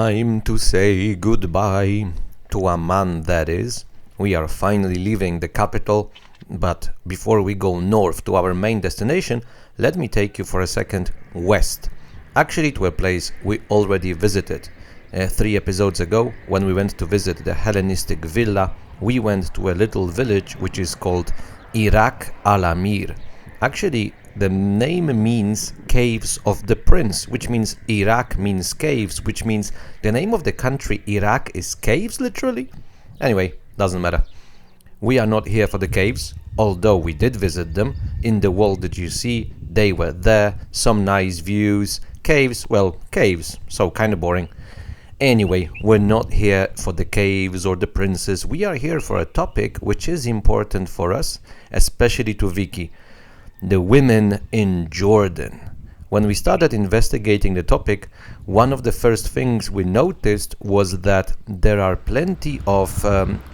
Time to say goodbye to Amman, that is. We are finally leaving the capital, but before we go north to our main destination, let me take you for a second west. Actually, to a place we already visited. 3 episodes ago, when we went to visit the Hellenistic villa, we went to a little village which is called Iraq al-Amir. Actually, the name means Caves of the Prince, which means Iraq means caves, which means the name of the country Iraq is caves, literally? Anyway, doesn't matter. We are not here for the caves, although we did visit them. In the wall that you see, they were there, some nice views. Caves, well, caves, so kinda boring. Anyway, we're not here for the caves or the princes. We are here for a topic which is important for us, especially to Vicky. The women in Jordan. When we started investigating the topic, one of the first things we noticed was that there are plenty of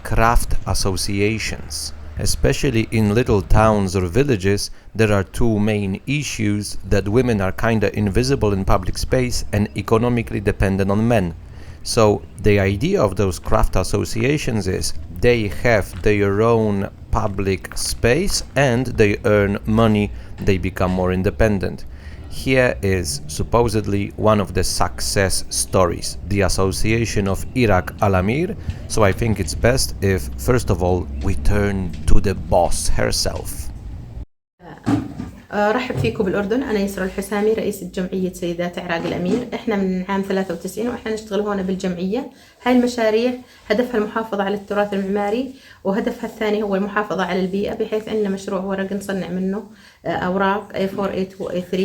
craft associations. Especially in little towns or villages, there are two main issues: that women are kinda invisible in public space and economically dependent on men. So the idea of those craft associations is they have their own public space and they earn money, they become more independent. Here is supposedly one of the success stories, the association of Iraq al-Amir. So I think it's best if first of all we turn to the boss herself. رحب فيكم بالأردن. أنا يسرى الحسامي رئيسة جمعية سيدات عراق الأمير. إحنا من عام 93 وإحنا نشتغل هون بالجمعية. هاي المشاريع هدفها المحافظة على التراث المعماري، وهدفها الثاني هو المحافظة على البيئة، بحيث عندنا مشروع ورق نصنع منه أوراق A4 A2 A3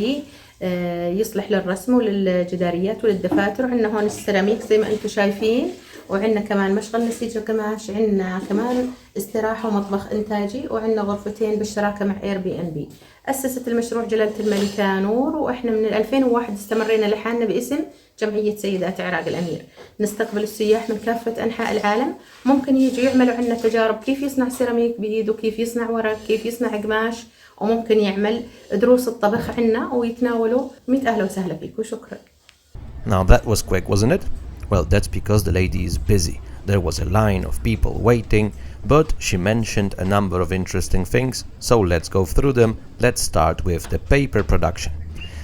يصلح للرسم وللجداريات وللدفاتر. عندنا هون السيراميك زي ما أنتم شايفين، وعندنا كمان مشغل نسيج القماش، عندنا كمان استراحة ومطبخ إنتاجي، وعندنا غرفتين بالشراكة مع Airbnb. أسست المشروع جلالة الملكة نور، وإحنا من 2001 استمرينا لحالنا باسم جمعية سيدات عراق الأمير. نستقبل السياح من كافة أنحاء العالم، ممكن يجوا يعملوا عندنا تجارب كيف يصنع سيراميك بإيده، كيف يصنع ورق، كيف يصنع قماش، وممكن يعمل دروس الطبخ عندنا ويتناولوا. 100 أهلا وسهلا فيكم، شكرا. Now that was quick, wasn't it? Well, that's because the lady is busy. There was a line of people waiting, but she mentioned a number of interesting things, so let's go through them. Let's start with the paper production.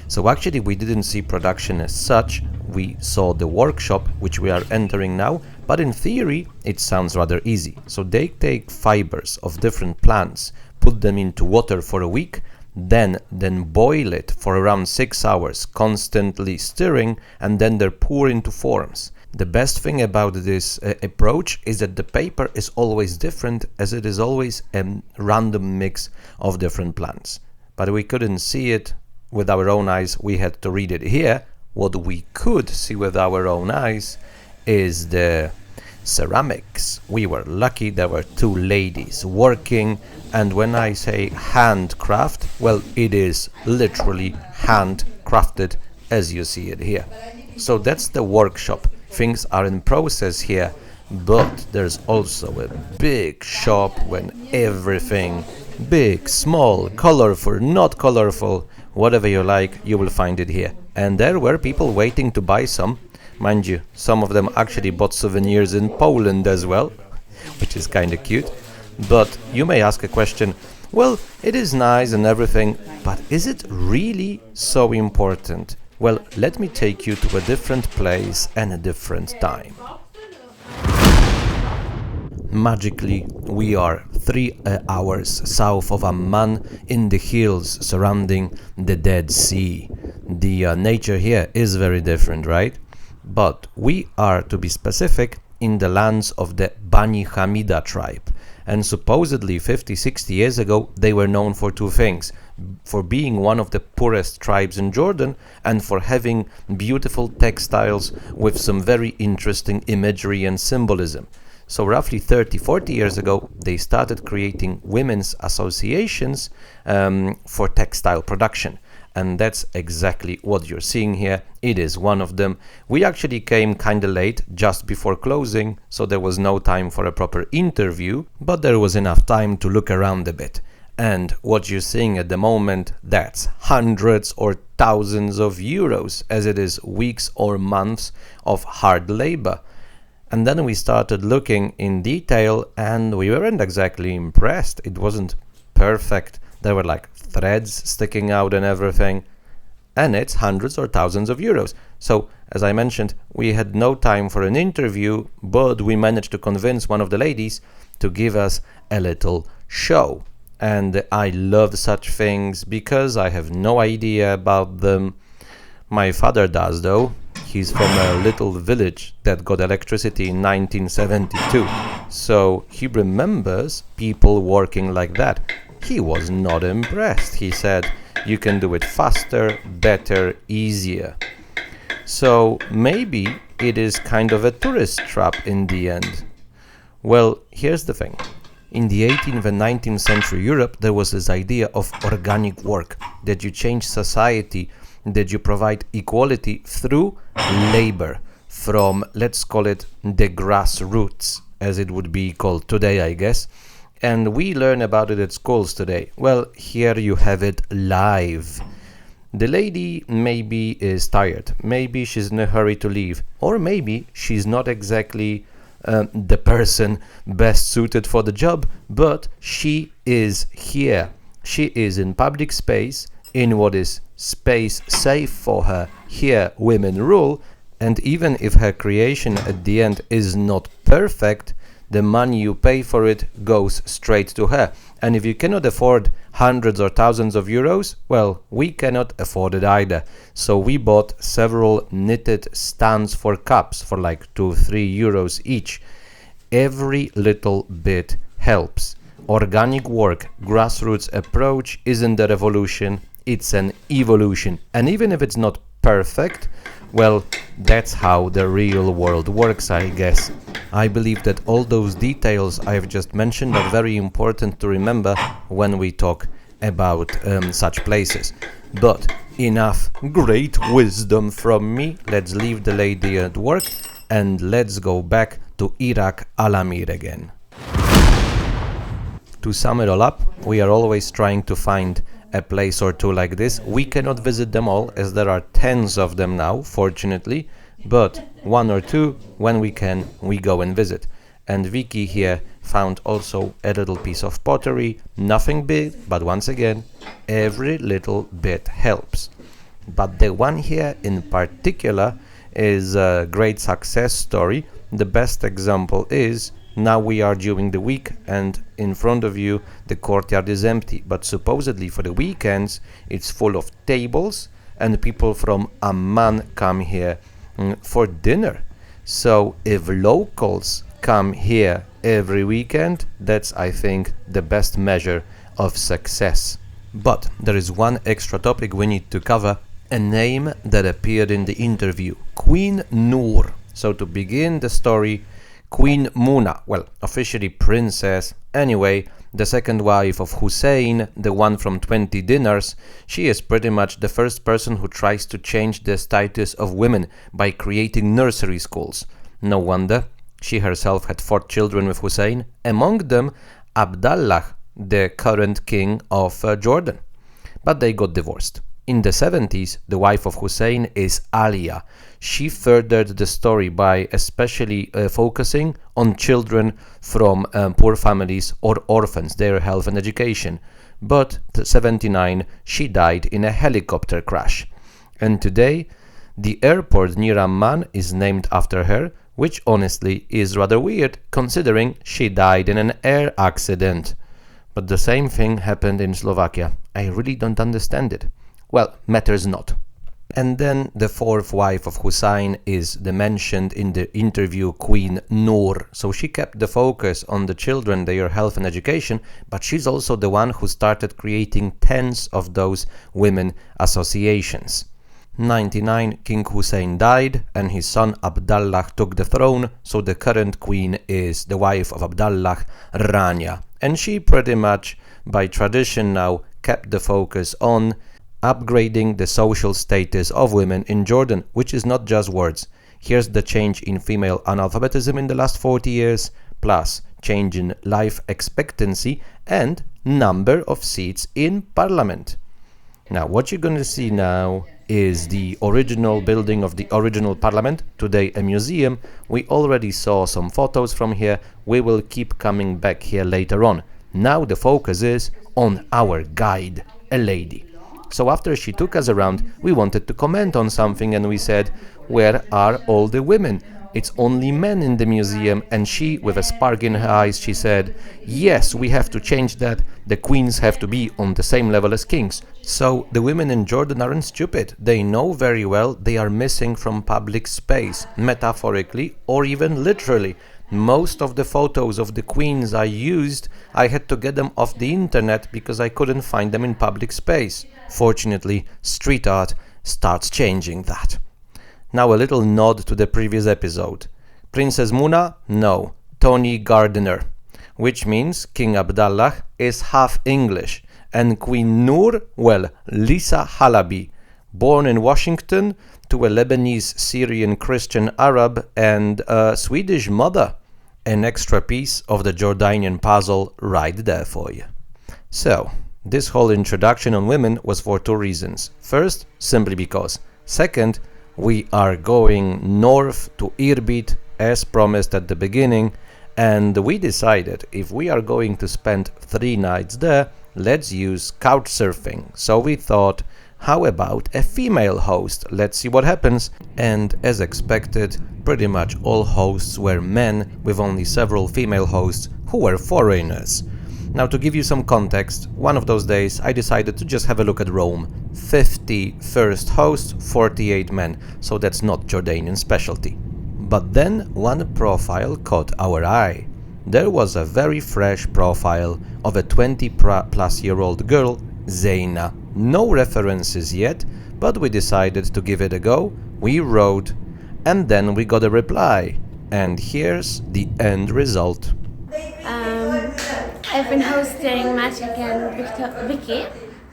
So actually we didn't see production as such, we saw the workshop which we are entering now, but in theory it sounds rather easy. So they take fibers of different plants, put them into water for a week, then boil it for around 6 hours, constantly stirring, and then they're poured into forms. The best thing about this approach is that the paper is always different, as it is always a random mix of different plants. But we couldn't see it with our own eyes, we had to read it here. What we could see with our own eyes is the ceramics. We were lucky there were 2 ladies working, and when I say handcraft, well, it is literally handcrafted as you see it here. So that's the workshop. Things are in process here, but there's also a big shop when everything, big, small, colorful, not colorful, whatever you like, you will find it here. And there were people waiting to buy some. Mind you, some of them actually bought souvenirs in Poland as well, which is kind of cute. But you may ask a question, well, it is nice and everything, but is it really so important? Well, let me take you to a different place and a different time. Magically, we are 3 hours south of Amman in the hills surrounding the Dead Sea. The nature here is very different, right? But we are, to be specific, in the lands of the Bani Hamida tribe. And supposedly 50-60 years ago they were known for 2 things: for being one of the poorest tribes in Jordan and for having beautiful textiles with some very interesting imagery and symbolism. So roughly 30-40 years ago they started creating women's associations for textile production. And that's exactly what you're seeing here. It is one of them. We actually came kinda late, just before closing, so there was no time for a proper interview, but there was enough time to look around a bit. And what you're seeing at the moment, that's hundreds or thousands of euros, as it is weeks or months of hard labor. And then we started looking in detail and we weren't exactly impressed. It wasn't perfect. There were like threads sticking out and everything. And it's hundreds or thousands of euros. So, as I mentioned, we had no time for an interview, but we managed to convince one of the ladies to give us a little show. And I love such things because I have no idea about them. My father does, though. He's from a little village that got electricity in 1972. So he remembers people working like that. He was not impressed. He said, you can do it faster, better, easier. So maybe it is kind of a tourist trap in the end. Well, here's the thing. In the 18th and 19th century Europe, there was this idea of organic work, that you change society, that you provide equality through labor from, let's call it, the grassroots, as it would be called today, I guess. And we learn about it at schools today. Well, here you have it live. The lady maybe is tired, maybe she's in a hurry to leave, or maybe she's not exactly the person best suited for the job, but she is here. She is in public space, in what is space safe for her. Here women rule, and even if her creation at the end is not perfect, the money you pay for it goes straight to her. And if you cannot afford hundreds or thousands of euros, well, we cannot afford it either. So we bought several knitted stands for cups for like 2-3 euros each. Every little bit helps. Organic work, grassroots approach isn't a revolution, it's an evolution. And even if it's not perfect, well, that's how the real world works, I guess. I believe that all those details I've just mentioned are very important to remember when we talk about such places. But enough great wisdom from me. Let's leave the lady at work and let's go back to Iraq Al-Amir again. To sum it all up, we are always trying to find a place or two like this. We cannot visit them all, as there are tens of them now, fortunately, but one or two, when we can, we go and visit. And Vicky here found also a little piece of pottery, nothing big, but once again, every little bit helps. But the one here in particular is a great success story. The best example is, now we are during the week and in front of you the courtyard is empty, but supposedly for the weekends it's full of tables and people from Amman come here for dinner. So if locals come here every weekend, that's, I think, the best measure of success. But there is one extra topic we need to cover, a name that appeared in the interview, Queen Noor. So to begin the story, Queen Muna, well, officially princess, anyway, the second wife of Hussein, the one from 20 dinars, she is pretty much the first person who tries to change the status of women by creating nursery schools. No wonder, she herself had 4 children with Hussein, among them Abdallah, the current king of Jordan. But they got divorced. In the 70s, the wife of Hussein is Alia. She furthered the story by especially focusing on children from poor families or orphans, their health and education. But in 79, she died in a helicopter crash. And today, the airport near Amman is named after her, which honestly is rather weird considering she died in an air accident. But the same thing happened in Slovakia. I really don't understand it. Well, matters not. And then the fourth wife of Hussein is the mentioned in the interview Queen Noor. So she kept the focus on the children, their health and education, but she's also the one who started creating tens of those women associations. 99, King Hussein died and his son Abdallah took the throne, so the current queen is the wife of Abdallah, Rania. And she pretty much, by tradition now, kept the focus on upgrading the social status of women in Jordan, which is not just words. Here's the change in female analphabetism in the last 40 years, plus change in life expectancy and number of seats in parliament. Now, what you're going to see now is the original building of the original parliament, today a museum. We already saw some photos from here. We will keep coming back here later on. Now the focus is on our guide, a lady. So after she took us around, we wanted to comment on something and we said, where are all the women? It's only men in the museum. And she, with a spark in her eyes, she said, yes, we have to change that. The queens have to be on the same level as kings. So the women in Jordan aren't stupid. They know very well they are missing from public space, metaphorically or even literally. Most of the photos of the queens I used, I had to get them off the internet because I couldn't find them in public space. Fortunately, street art starts changing that. Now a little nod to the previous episode. Princess Muna? No, Tony Gardner. Which means King Abdallah is half English. And Queen Noor? Well, Lisa Halaby. Born in Washington to a Lebanese, Syrian, Christian Arab and a Swedish mother. An extra piece of the Jordanian puzzle right there for you. So, this whole introduction on women was for two reasons. First, simply because. Second, we are going north to Irbid as promised at the beginning, and we decided if we are going to spend 3 nights there, let's use couch surfing. So we thought, how about a female host? Let's see what happens. And as expected, pretty much all hosts were men, with only several female hosts who were foreigners. Now, to give you some context, one of those days I decided to just have a look at Rome. 50 first hosts, 48 men, so that's not Jordanian specialty. But then one profile caught our eye. There was a very fresh profile of a 20-plus-year-old girl, Zeina. No references yet, but we decided to give it a go. We wrote, and then we got a reply. And here's the end result. I've been hosting Magic and Vicky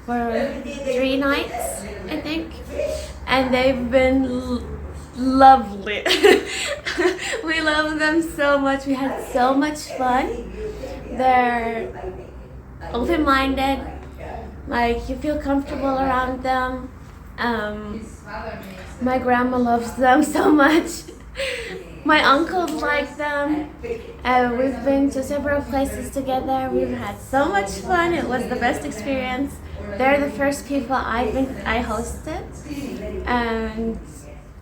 for 3 nights, I think, and they've been lovely. We love them so much. We had so much fun. They're open-minded, like you feel comfortable around them. My grandma loves them so much. My uncles like them. We've been to several places together. We've had so much fun. It was the best experience. They're the first people I hosted, and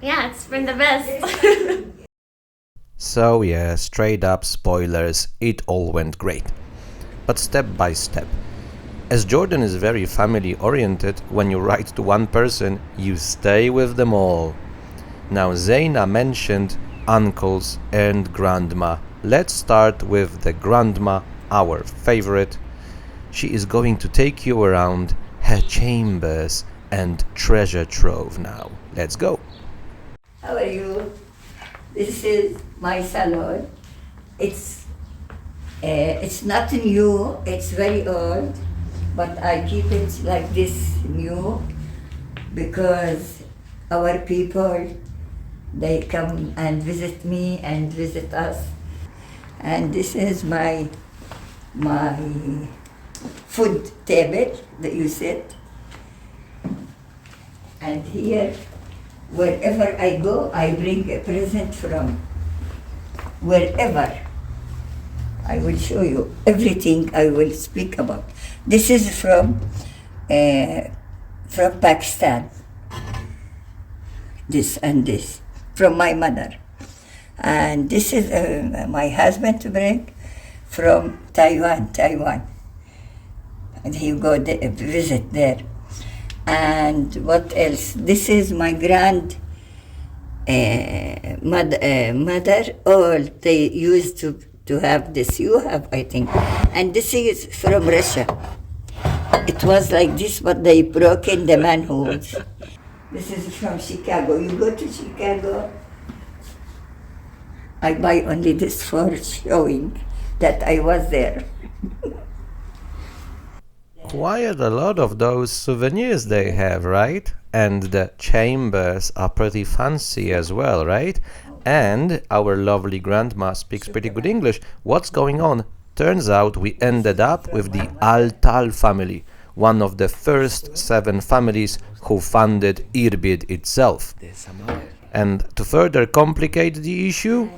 yeah, it's been the best. So yeah, straight up spoilers, it all went great. But step by step. As Jordan is very family oriented, when you write to one person, you stay with them all. Now Zeina mentioned uncles and grandma. Let's start with the grandma, our favorite. She is going to take you around her chambers and treasure trove now. Let's go. How are you? This is my salon. It's not new, it's very old, but I keep it like this new because our people, they come and visit me and visit us. And this is my food table that you sit. And here, wherever I go, I bring a present from wherever. I will show you everything I will speak about. This is from Pakistan. This and this, from my mother. And this is my husband bring from Taiwan. And he go there, visit there. And what else? This is my grand mother. All they used to have this. You have, I think. And this is from Russia. It was like this, but they broke in the manhood. This is from Chicago. You go to Chicago, I buy only this for showing that I was there. Quite a lot of those souvenirs they have, right? And the chambers are pretty fancy as well, right? And our lovely grandma speaks pretty good English. What's going on? Turns out we ended up with the Al Tal family. one of the first 7 families who funded Irbid itself. And to further complicate the issue,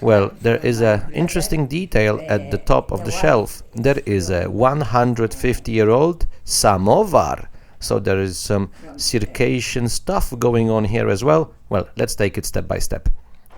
well, there is an interesting detail at the top of the shelf. There is a 150-year-old samovar. So there is some Circassian stuff going on here as well. Well, let's take it step by step.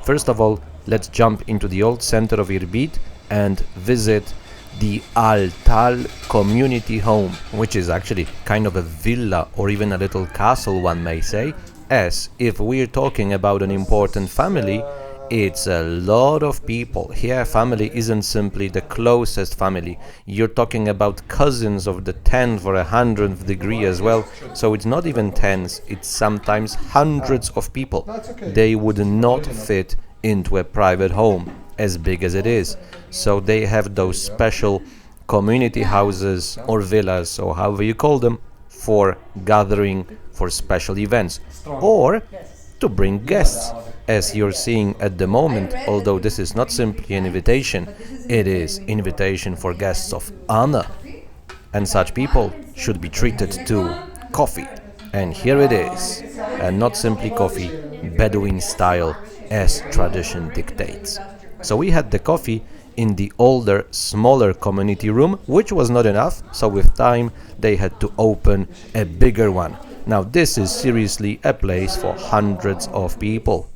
First of all, let's jump into the old center of Irbid and visit the Altal community home, which is actually kind of a villa or even a little castle, one may say, as if we're talking about an important family, it's a lot of people. Here, family isn't simply the closest family. You're talking about cousins of the 10th or 100th degree as well. So it's not even tens, it's sometimes hundreds of people. They would not fit into a private home, as big as it is. So they have those special community houses or villas, or however you call them, for gathering for special events, or to bring guests, as you're seeing at the moment. Although this is not simply an invitation, it is invitation for guests of honor, and such people should be treated to coffee. And here it is, and not simply coffee, Bedouin style, as tradition dictates. So we had the coffee in the older, smaller community room, which was not enough, so with time they had to open a bigger one. Now this is seriously a place for hundreds of people.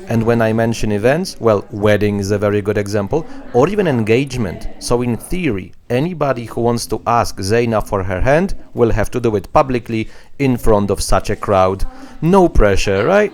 And when I mention events, well, wedding is a very good example, or even engagement. So in theory, anybody who wants to ask Zeina for her hand will have to do it publicly in front of such a crowd. No pressure, right?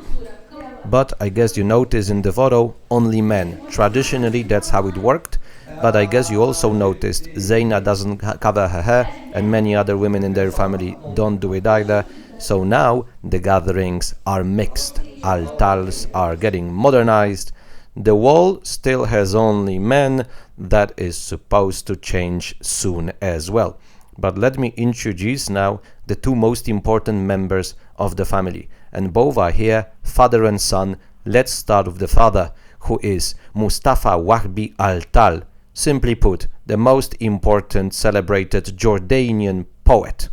But I guess you notice in the photo, only men. Traditionally, that's how it worked. But I guess you also noticed Zeina doesn't cover her hair, and many other women in their family don't do it either. So now the gatherings are mixed. Altars are getting modernized. The wall still has only men. That is supposed to change soon as well. But let me introduce now the 2 most important members of the family. And both are here, father and son. Let's start with the father, who is Mustafa Wahbi Altal. Simply put, the most important celebrated Jordanian poet.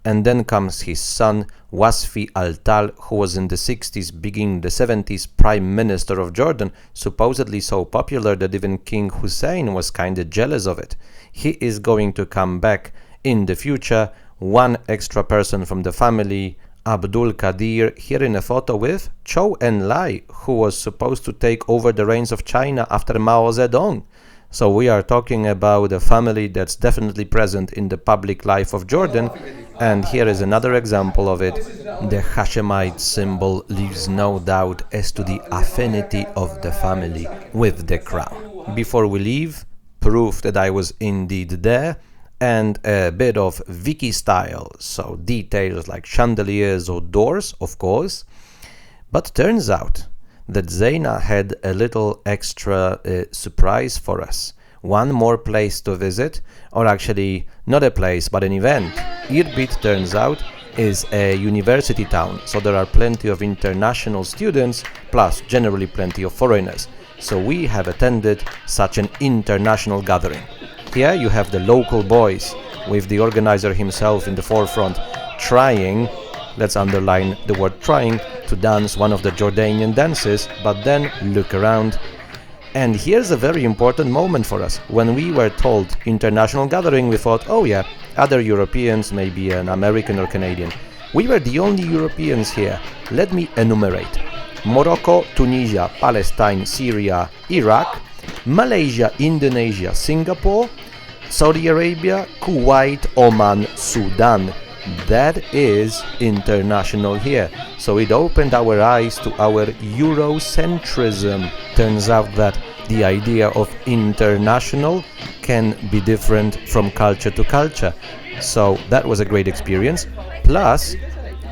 And then comes his son, Wasfi Altal, who was in the 60s, beginning the 70s, Prime Minister of Jordan, supposedly so popular that even King Hussein was kinda jealous of it. He is going to come back in the future. One extra person from the family, Abdul Qadir, here in a photo with Zhou Enlai, who was supposed to take over the reins of China after Mao Zedong. So we are talking about a family that's definitely present in the public life of Jordan. And here is another example of it. The Hashemite symbol leaves no doubt as to the affinity of the family with the crown. Before we leave, proof that I was indeed there, and a bit of Vicky style, so details like chandeliers or doors, of course. But turns out that Zeina had a little extra surprise for us. One more place to visit, or actually not a place but an event. Irbid, turns out, is a university town, so there are plenty of international students, plus generally plenty of foreigners. So we have attended such an international gathering. Here you have the local boys, with the organizer himself in the forefront, trying, let's underline the word trying, to dance one of the Jordanian dances, but then look around. And here's a very important moment for us. When we were told international gathering, we thought, oh yeah, other Europeans, maybe an American or Canadian. We were the only Europeans here. Let me enumerate. Morocco, Tunisia, Palestine, Syria, Iraq, Malaysia, Indonesia, Singapore, Saudi Arabia, Kuwait, Oman, Sudan. That is international here. So it opened our eyes to our Eurocentrism. Turns out that the idea of international can be different from culture to culture. So that was a great experience. Plus,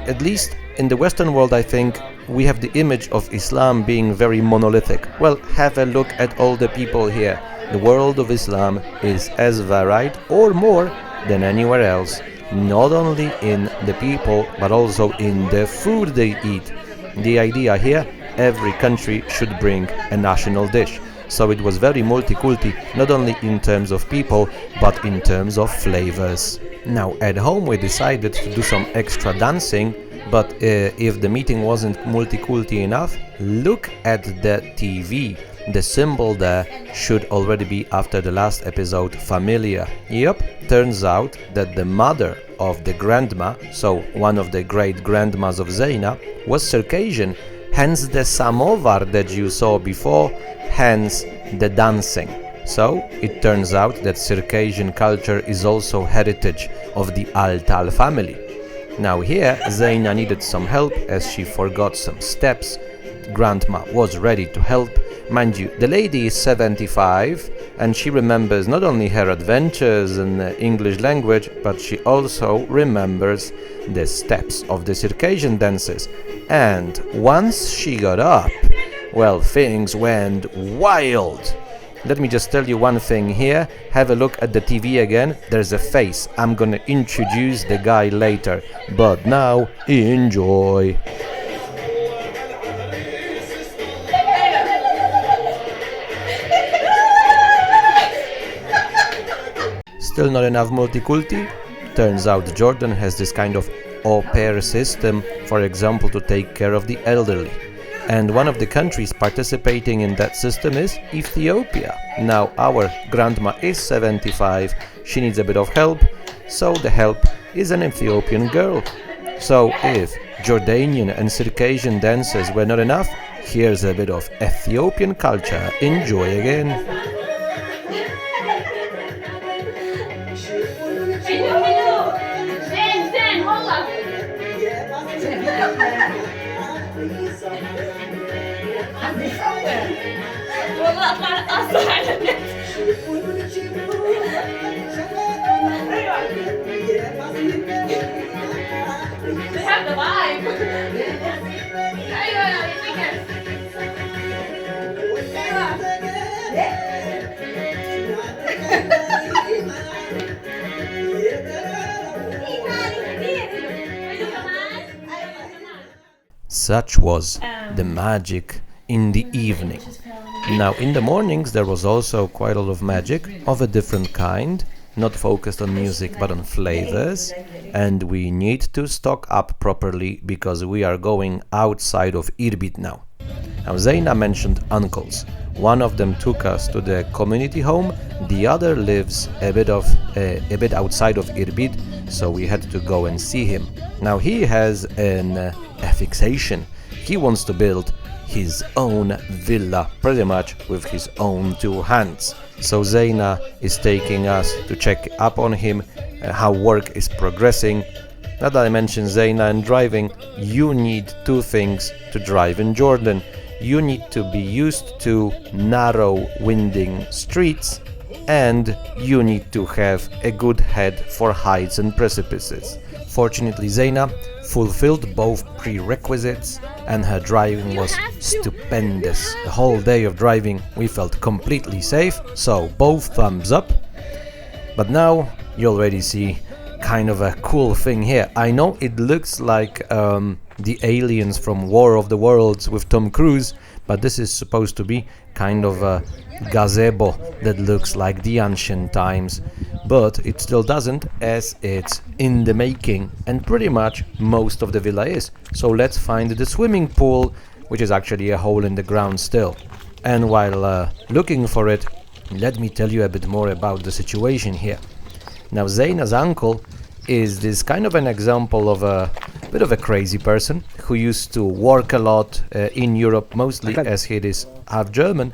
at least in the Western world, I think, we have the image of Islam being very monolithic. Well, have a look at all the people here. The world of Islam is as varied or more than anywhere else, not only in the people but also in the food they eat. The idea here, every country should bring a national dish. So it was very multi-culti, not only in terms of people but in terms of flavors. Now at home we decided to do some extra dancing, but if the meeting wasn't multiculti enough, look at the TV. The symbol there should already be, after the last episode, familiar. Yep, turns out that the mother of the grandma, so one of the great grandmas of Zeina, was Circassian, hence the samovar that you saw before, hence the dancing. So it turns out that Circassian culture is also heritage of the Altal family. Now here Zeina needed some help as she forgot some steps. Grandma was ready to help. Mind you, the lady is 75 and she remembers not only her adventures in the English language, but she also remembers the steps of the Circassian dances. And once she got up, well, things went wild. Let me just tell you one thing here. Have a look at the TV again. There's a face. I'm gonna introduce the guy later. But now, enjoy. Still not enough multiculti? Turns out Jordan has this kind of au pair system, for example, to take care of the elderly. And one of the countries participating in that system is Ethiopia. Now our grandma is 75, she needs a bit of help, so the help is an Ethiopian girl. So if Jordanian and Circassian dances were not enough, here's a bit of Ethiopian culture. Enjoy again. والله اطلع اصلا على النت. They have the vibe. ايوه Such was the magic in the evening. Now in the mornings there was also quite a lot of magic of a different kind, not focused on music but on flavors, and we need to stock up properly because we are going outside of Irbid now. Now Zeina mentioned uncles. One of them took us to the community home, the other lives a bit outside of Irbid, so we had to go and see him. Now he has a fixation. He wants to build his own villa, pretty much with his own two hands. So Zeina is taking us to check up on him, how work is progressing. Now that I mentioned Zeina and driving, you need two things to drive in Jordan. You need to be used to narrow, winding streets, and you need to have a good head for heights and precipices. Fortunately, Zeina fulfilled both prerequisites and her driving was stupendous. The whole day of driving we felt completely safe, so both thumbs up. But now you already see kind of a cool thing here. I know it looks like the aliens from War of the Worlds with Tom Cruise, but this is supposed to be kind of a gazebo that looks like the ancient times, but it still doesn't, as it's in the making, and pretty much most of the villa is. So let's find the swimming pool, which is actually a hole in the ground still. And while looking for it, let me tell you a bit more about the situation here. Now Zeina's uncle is this kind of an example of a bit of a crazy person who used to work a lot in Europe, mostly as he is half German,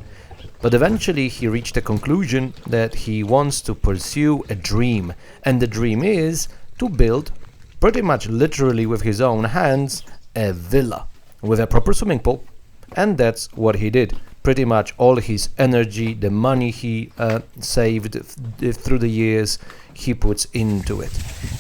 but eventually he reached a conclusion that he wants to pursue a dream, and the dream is to build, pretty much literally with his own hands, a villa with a proper swimming pool. And that's what he did. Pretty much all his energy, the money he saved through the years, he puts into it.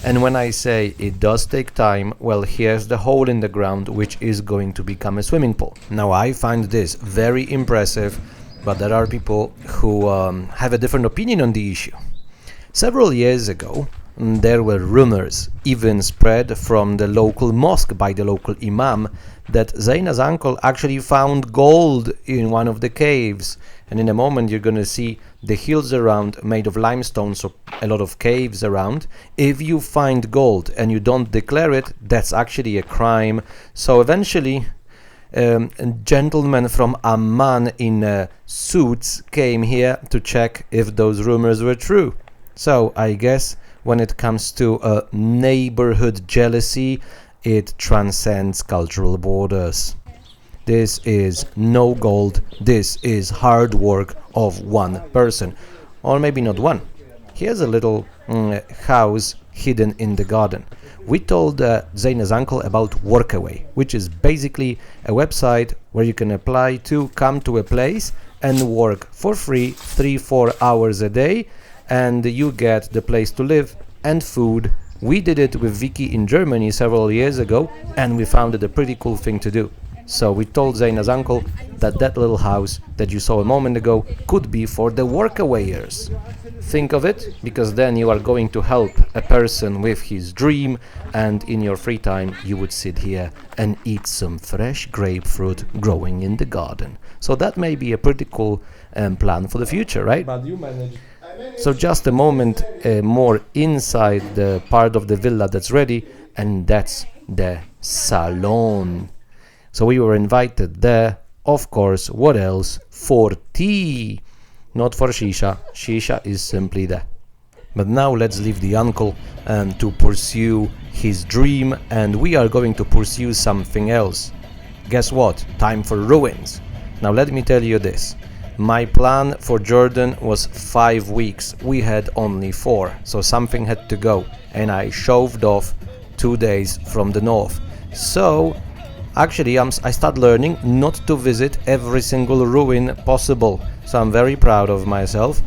And when I say it does take time, well, here's the hole in the ground which is going to become a swimming pool. Now I find this very impressive, but there are people who have a different opinion on the issue. Several years ago, there were rumors, even spread from the local mosque by the local imam, that Zaina's uncle actually found gold in one of the caves. And in a moment you're gonna see the hills around made of limestone, so a lot of caves around. If you find gold and you don't declare it, that's actually a crime. So eventually a gentleman from Amman in suits came here to check if those rumors were true. So I guess when it comes to neighborhood jealousy, it transcends cultural borders. This is no gold, this is hard work of one person. Or maybe not one. Here's a little house hidden in the garden. We told Zaina's uncle about Workaway, which is basically a website where you can apply to come to a place and work for free 3-4 hours a day, and you get the place to live and food. We did it with Vicky in Germany several years ago, and we found it a pretty cool thing to do. So we told Zaina's uncle that that little house that you saw a moment ago could be for the workawayers. Think of it, because then you are going to help a person with his dream, and in your free time you would sit here and eat some fresh grapefruit growing in the garden. So that may be a pretty cool plan for the future, right? But you managed. So just a moment more inside the part of the villa that's ready, and that's the salon. So we were invited there, of course, what else? For tea, not for shisha. Shisha is simply there. But now let's leave the uncle to pursue his dream, and we are going to pursue something else. Guess what? Time for ruins. Now let me tell you this. My plan for Jordan was 5 weeks. We had only 4, so something had to go, and I shoved off 2 days from the north. So actually I started learning not to visit every single ruin possible. So I'm very proud of myself,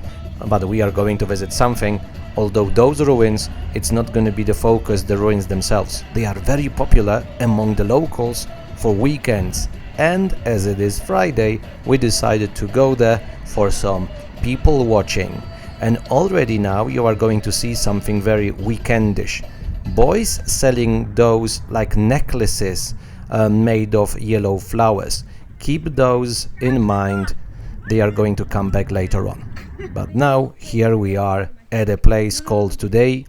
but we are going to visit something. Although those ruins, it's not going to be the focus, the ruins themselves. They are very popular among the locals for weekends. And as it is Friday, we decided to go there for some people watching. And already now you are going to see something very weekendish. Boys selling those like necklaces made of yellow flowers. Keep those in mind, they are going to come back later on. But now here we are at a place called today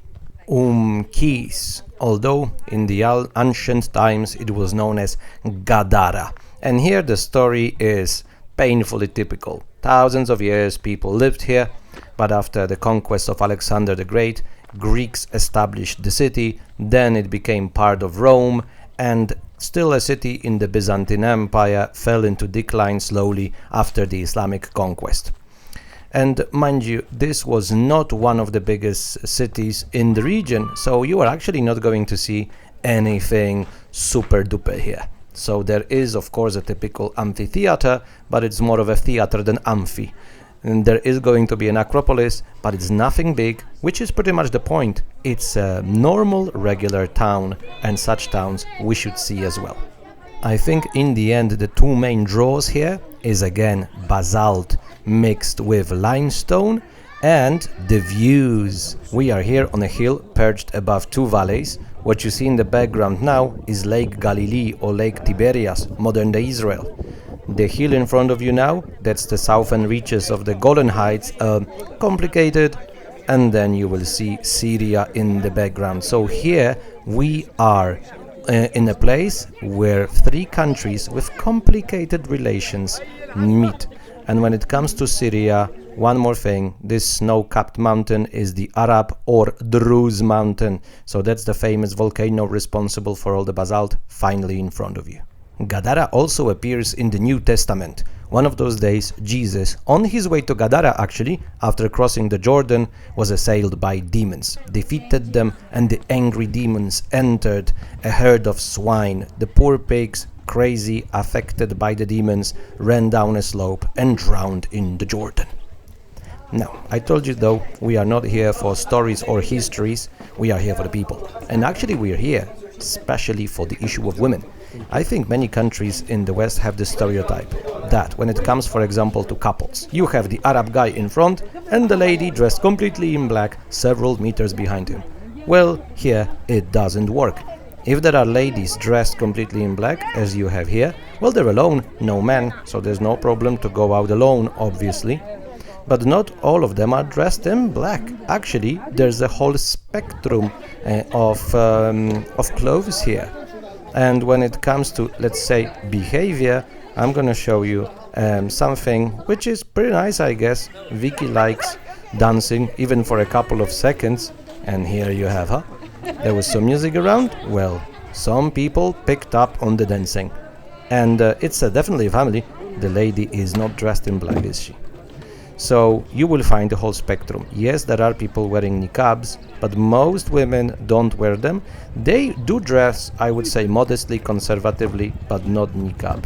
Kis, although in the ancient times it was known as Gadara. And here the story is painfully typical. Thousands of years people lived here, but after the conquest of Alexander the Great, Greeks established the city, then it became part of Rome, and still a city in the Byzantine Empire fell into decline slowly after the Islamic conquest. And mind you, this was not one of the biggest cities in the region, so you are actually not going to see anything super duper here. So there is of course a typical amphitheater, but it's more of a theater than amphi. And there is going to be an Acropolis, but it's nothing big, which is pretty much the point. It's a normal, regular town, and such towns we should see as well. I think in the end the two main draws here is again basalt mixed with limestone and the views. We are here on a hill perched above 2 valleys. What you see in the background now is Lake Galilee or Lake Tiberias, modern day Israel. The hill in front of you now, that's the southern reaches of the Golan Heights, complicated, and then you will see Syria in the background. So here we are in a place where 3 countries with complicated relations meet. And when it comes to Syria, one more thing, this snow-capped mountain is the Arab or Druze mountain. So that's the famous volcano responsible for all the basalt finally in front of you. Gadara also appears in the New Testament. One of those days, Jesus, on his way to Gadara actually, after crossing the Jordan, was assailed by demons, defeated them, and the angry demons entered a herd of swine. The poor pigs, crazy, affected by the demons, ran down a slope and drowned in the Jordan. Now, I told you though, we are not here for stories or histories, we are here for the people. And actually we are here, especially for the issue of women. I think many countries in the West have this stereotype that when it comes, for example, to couples, you have the Arab guy in front and the lady dressed completely in black several meters behind him. Well, here it doesn't work. If there are ladies dressed completely in black, as you have here, well, they're alone, no men, so there's no problem to go out alone, obviously. But not all of them are dressed in black. Actually, there's a whole spectrum of clothes here. And when it comes to, let's say, behavior, I'm gonna show you something which is pretty nice, I guess. Vicky likes dancing, even for a couple of seconds. And here you have her. There was some music around. Well, some people picked up on the dancing. And it's definitely a family. The lady is not dressed in black, is she? So you will find the whole spectrum. Yes, there are people wearing niqabs, but most women don't wear them. They do dress, I would say, modestly, conservatively, but not niqab.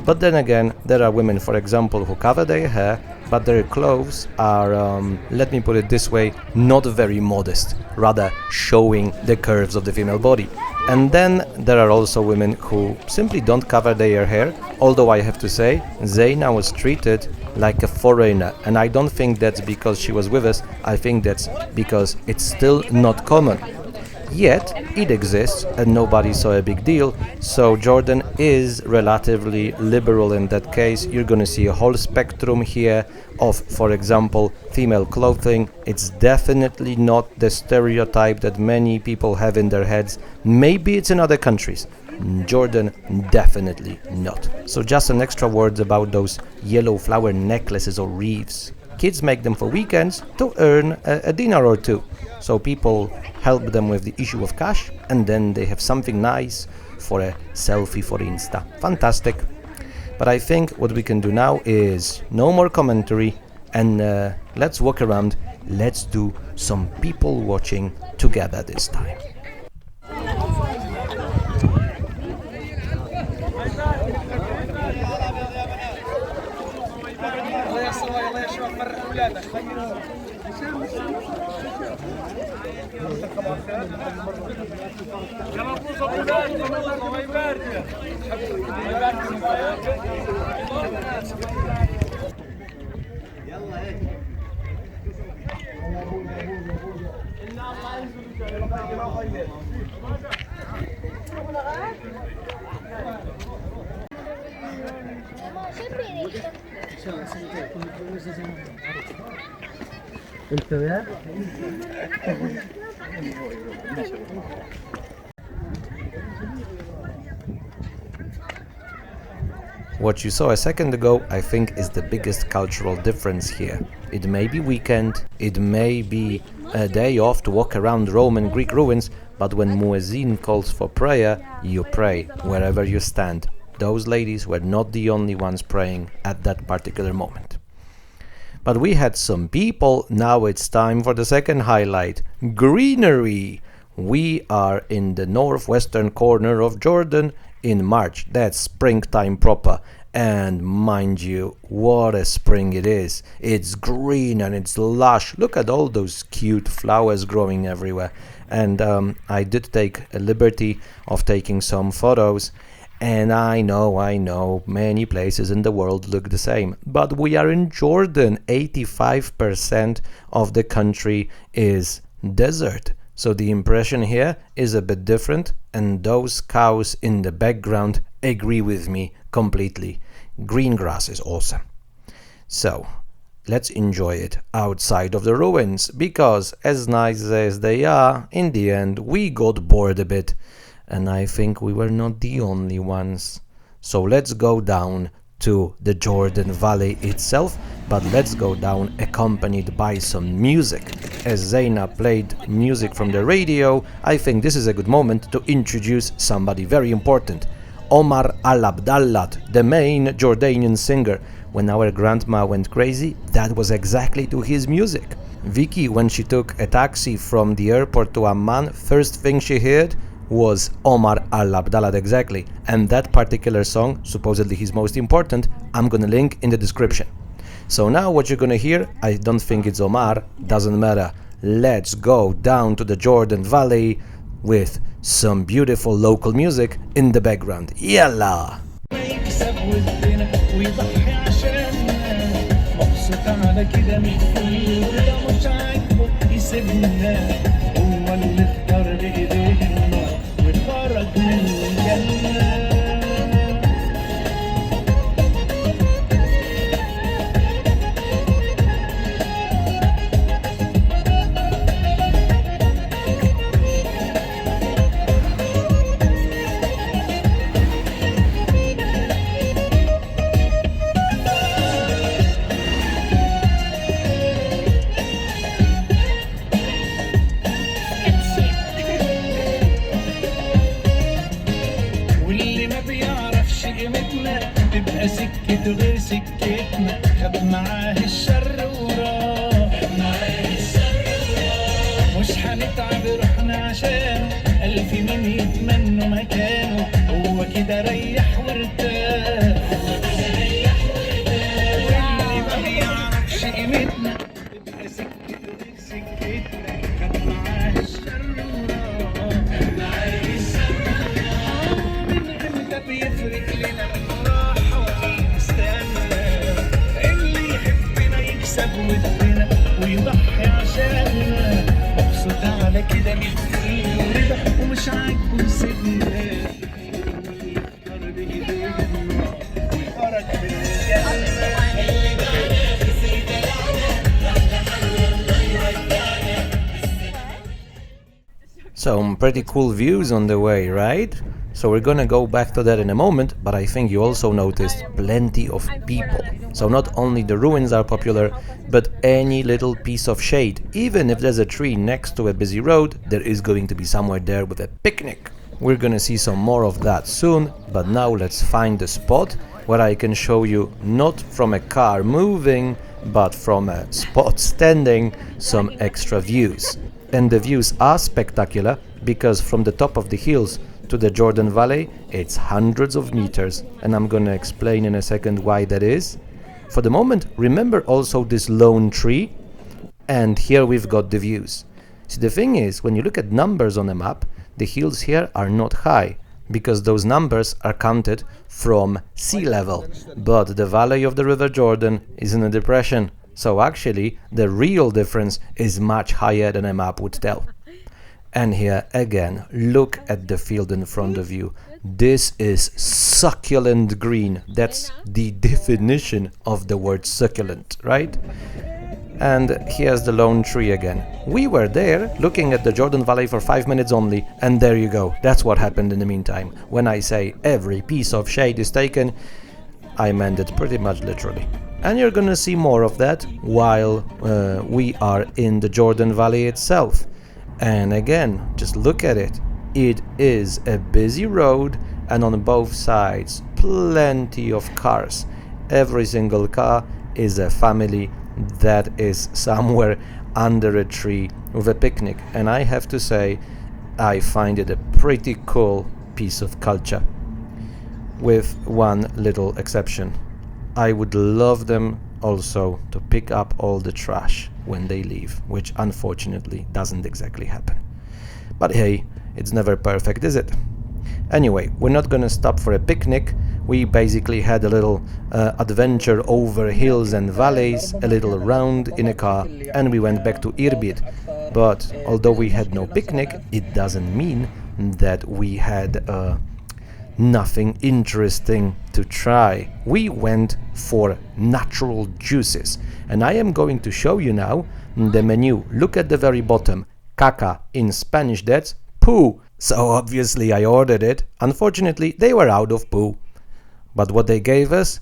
But then again, there are women, for example, who cover their hair, but their clothes are, let me put it this way, not very modest, rather showing the curves of the female body. And then there are also women who simply don't cover their hair, although I have to say, Zaina was treated like a foreigner, and I don't think that's because she was with us, I think that's because it's still not common. Yet, it exists and nobody saw a big deal, so Jordan is relatively liberal in that case. You're gonna see a whole spectrum here of, for example, female clothing. It's definitely not the stereotype that many people have in their heads. Maybe it's in other countries. Jordan, definitely not. So just some extra words about those yellow flower necklaces or wreaths. Kids make them for weekends to earn a dinar or two. So people help them with the issue of cash, and then they have something nice for a selfie for Insta. Fantastic. But I think what we can do now is no more commentary, and let's walk around. Let's do some people watching together this time. What you saw a second ago, I think, is the biggest cultural difference here. It may be weekend, it may be a day off to walk around Rome and Greek ruins, but when Muezzin calls for prayer, you pray wherever you stand. Those ladies were not the only ones praying at that particular moment. But we had some people. Now it's time for the second highlight: greenery. We are in the northwestern corner of Jordan in March. That's springtime proper. And mind you, what a spring it is. It's green and it's lush. Look at all those cute flowers growing everywhere. And I did take a liberty of taking some photos. And I know, many places in the world look the same. But we are in Jordan. 85% of the country is desert. So the impression here is a bit different. And those cows in the background agree with me completely. Green grass is awesome. So let's enjoy it outside of the ruins. Because as nice as they are, in the end we got bored a bit. And I think we were not the only ones. So let's go down to the Jordan Valley itself, but let's go down accompanied by some music. As Zaina played music from the radio, I think this is a good moment to introduce somebody very important. Omar Al-Abdallah, the main Jordanian singer. When our grandma went crazy, that was exactly to his music. Vicky, when she took a taxi from the airport to Amman, first thing she heard was Omar Al-Abdallah, exactly. And that particular song, supposedly his most important, I'm gonna link in the description. So now what you're gonna hear, I don't think it's Omar, doesn't matter. Let's go down to the Jordan Valley with some beautiful local music in the background. Yalla! هو اللي اختار بايديه النار وخرج من الجنة. واللي ما بيعرفش قيمتنا تبقى سكته غير سكتنا، خد معاه الشر وراه، مش هنتعب روحنا عشانه، ألف مين يتمنوا مكانه، هو كده ريح وارتاح. واللي ما بيعرفش قيمتنا تبقى سكته غير سكتنا، خد معاه الشر وراه، بيفرق لنا الراحة ونستنى اللي يحبنا يكسب ودنا ويضحي عشاننا، مبسوط على كده مديله رضا ومش عاجبه يسيبنا، يختار بايديه النار وخرج من الجنة. Some pretty cool views on the way, right? So we're gonna go back to that in a moment, but I think you also noticed plenty of people. So not only the ruins are popular, but any little piece of shade. Even if there's a tree next to a busy road, there is going to be somewhere there with a picnic. We're gonna see some more of that soon, but now let's find a spot where I can show you, not from a car moving, but from a spot standing, some extra views. And the views are spectacular because from the top of the hills to the Jordan Valley, it's hundreds of meters, and I'm gonna explain in a second why that is. For the moment, remember also this lone tree, and here we've got the views. See, the thing is, when you look at numbers on a map, the hills here are not high, because those numbers are counted from sea level, but the valley of the River Jordan is in a depression, so actually the real difference is much higher than a map would tell. And here again, look at the field in front of you. This is succulent green. That's the definition of the word succulent, right? And here's the lone tree again. We were there looking at the Jordan Valley for 5 minutes only, and there you go. That's what happened in the meantime. When I say every piece of shade is taken, I meant it pretty much literally. And you're gonna see more of that while we are in the Jordan Valley itself. And again, just look at it. It is a busy road, and on both sides, plenty of cars. Every single car is a family that is somewhere under a tree with a picnic. And I have to say, I find it a pretty cool piece of culture. With one little exception. I would love them also to pick up all the trash when they leave, which unfortunately doesn't exactly happen. But hey, it's never perfect, is it? Anyway, we're not gonna stop for a picnic. We basically had a little adventure over hills and valleys, a little round in a car, and we went back to Irbid. But although we had no picnic, it doesn't mean that we had nothing interesting to try. We went for natural juices, and I am going to show you now the menu. Look at the very bottom. Caca, in Spanish that's poo. So obviously I ordered it. Unfortunately, they were out of poo. But what they gave us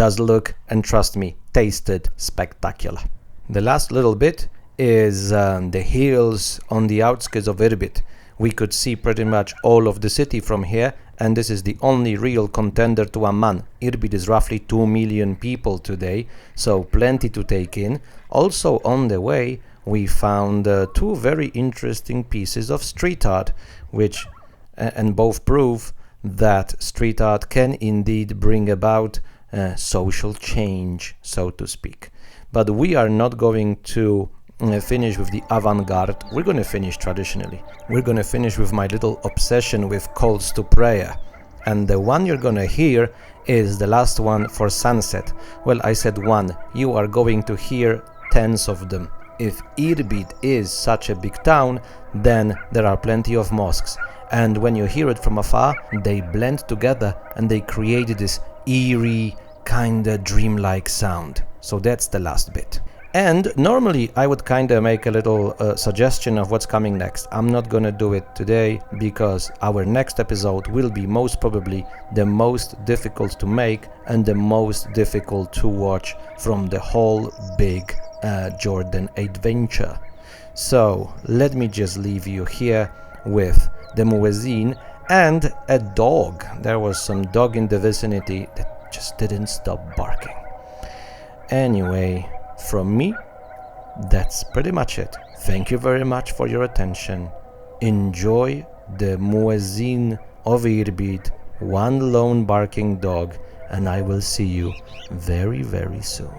does look, and trust me, tasted spectacular. The last little bit is the hills on the outskirts of Irbid. We could see pretty much all of the city from here, and this is the only real contender to Amman. Irbid is roughly 2 million people today, so plenty to take in. Also on the way, we found two very interesting pieces of street art, which and both prove that street art can indeed bring about social change, so to speak. But we are not going to finish with the avant-garde. We're going to finish traditionally. We're going to finish with my little obsession with calls to prayer. And the one you're going to hear is the last one for sunset. Well, I said one. You are going to hear tens of them. if Irbid is such a big town, then there are plenty of mosques. And when you hear it from afar, they blend together and they create this eerie, kinda dreamlike sound. So that's the last bit. And normally I would kinda make a little suggestion of what's coming next. I'm not gonna do it today because our next episode will be most probably the most difficult to make and the most difficult to watch from the whole big Jordan adventure. So let me just leave you here with the muezzin and a dog. There was some dog in the vicinity that just didn't stop barking. Anyway, from me, that's pretty much it. Thank you very much for your attention. Enjoy the muezzin of Irbid, one lone barking dog, and I will see you very, very soon.